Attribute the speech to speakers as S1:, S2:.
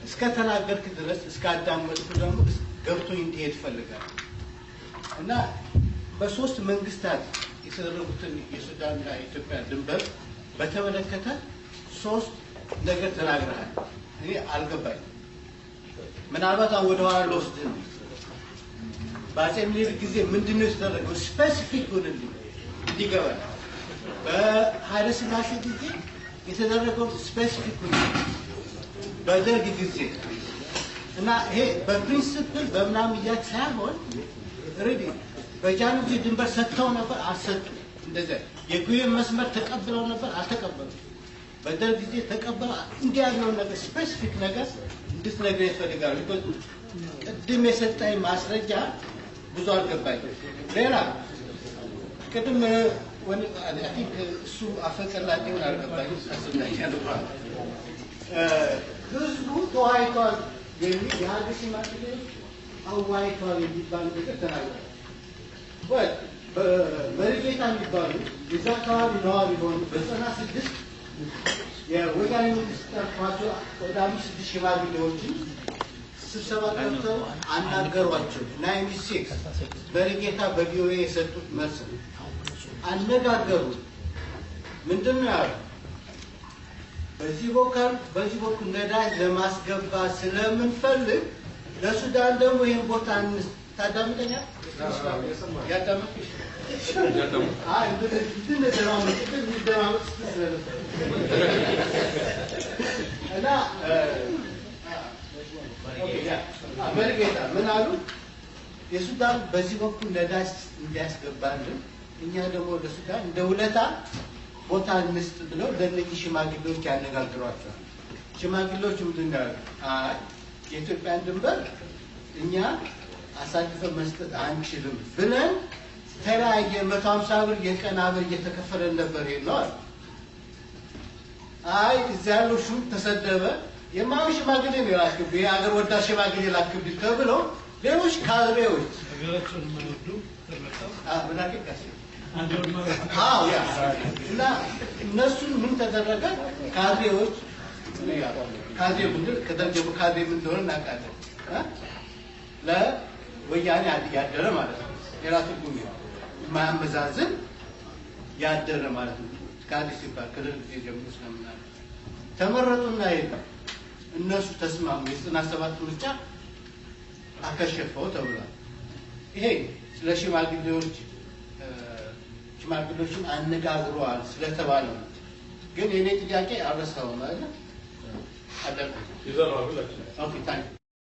S1: እስከተናገርክ ድረስ እስካዳመጥኩ ደግሞ ገብቶ እንዲሄድ ፈልጋለሁ እና በሶስት መንግስታት የተደረጉትን የሱዳንና የኢትዮጵያ ድንበር በተመለከተ ሶስት ነገር ተናግረሃል። እኔ አልገባኝም። ምናልባት አሁን ወደ ኋላ ልወስድ በአፄ ምኒልክ ጊዜ ምንድነው የተደረገው ስፔሲፊክ ሆነልኝ እንዲገባኝ። በኃይለ ሥላሴ ጊዜ የተደረገው ስፔሲፊክ ሆነልኝ በደርግ ጊዜ እና ይሄ በፕሪንሲፕል በምናም እያች ሳይሆን ሬዲ በጃኑ ጊዜ ድንበር ሰጥተው ነበር አልሰጡም። እንደዛ የጉዬን መስመር ተቀብለው ነበር አልተቀበሉም። በደርግ ጊዜ ተቀበለው እንዲያለው ነገር ስፔሲፊክ ነገር እንድትነግረኝ ይፈልጋሉ። ቅድም የሰጠኝ ማስረጃ ብዙ አልገባኝም። ሌላ ቅድም አይ ቲንክ እሱ አፈቀላጤውን አልገባኝም። አስብላኛለሁ ህዝቡ ተዋይቷል የሚል የሀገር ሽማግሌዎች አዋይቷል የሚባል ነገር ተናግረዋል። በመሪጌታ የሚባሉ የዛ አካባቢ ነዋሪ የሆኑ በ96 የወያኔ መንግስት ጠርቷቸው ወደ 5-6 ሽማግሌዎችን ስብሰባ ጠርተው አናገሯቸው። 96 መሪጌታ በቪኦኤ የሰጡት መልስ አነጋገሩ ምንድን ነው ያሉ? በዚህ በኩል ነዳጅ ለማስገባት ስለምንፈልግ ለሱዳን ደግሞ ይሄን ቦታ ታዳምጠኛል ያዳምጥሽ እና መሪጌታ ምን አሉ? የሱዳን በዚህ በኩል ነዳጅ እንዲያስገባልን እኛ ደግሞ ለሱዳን እንደ ውለታ ቦታ እንስጥ ብለው ለነዚህ ሽማግሌዎች ያነጋግሯቸዋል። ሽማግሌዎች ምንድን ነው ያሉት? አይ የኢትዮጵያን ድንበር እኛ አሳልፈን መስጠት አንችልም ብለን ተለያየ 150 ብር የቀን አበል እየተከፈለን ነበር ይላል። አይ እዛ ያለው ሹም ተሰደበ። የማን ሽማግሌ ነው ያላክብ? የሀገር ወዳድ ሽማግሌ ላክብ ተብለው ሌሎች ካድሬዎች ሀገራቸውን የማይወዱ ተመጣጣው እና እነሱን ምን ተደረገ? ካድሬዎች ካድሬ ምንድን ከተጀቡ ካድሬ ምን እንደሆነ እናውቃለን። ለወያኔ ያደረ ማለት ነው። ሌላ ትርጉም የማያመዛዝን ያደረ ማለት ነው። ካድሬ ሲባል ከደርግ ጊዜ ጀምሮ ስለምናል ተመረጡና እነሱ ተስማሙ። የ97 ምርጫ አከሸፈው ተብሏል። ይሄ ስለ ሽማግሌዎችን አነጋግሯል ስለተባለ ነው። ግን የኔ ጥያቄ አረሳው ማለት ነው። አደረኩ ይዘራው ብላችሁ ኦኬ ታንክ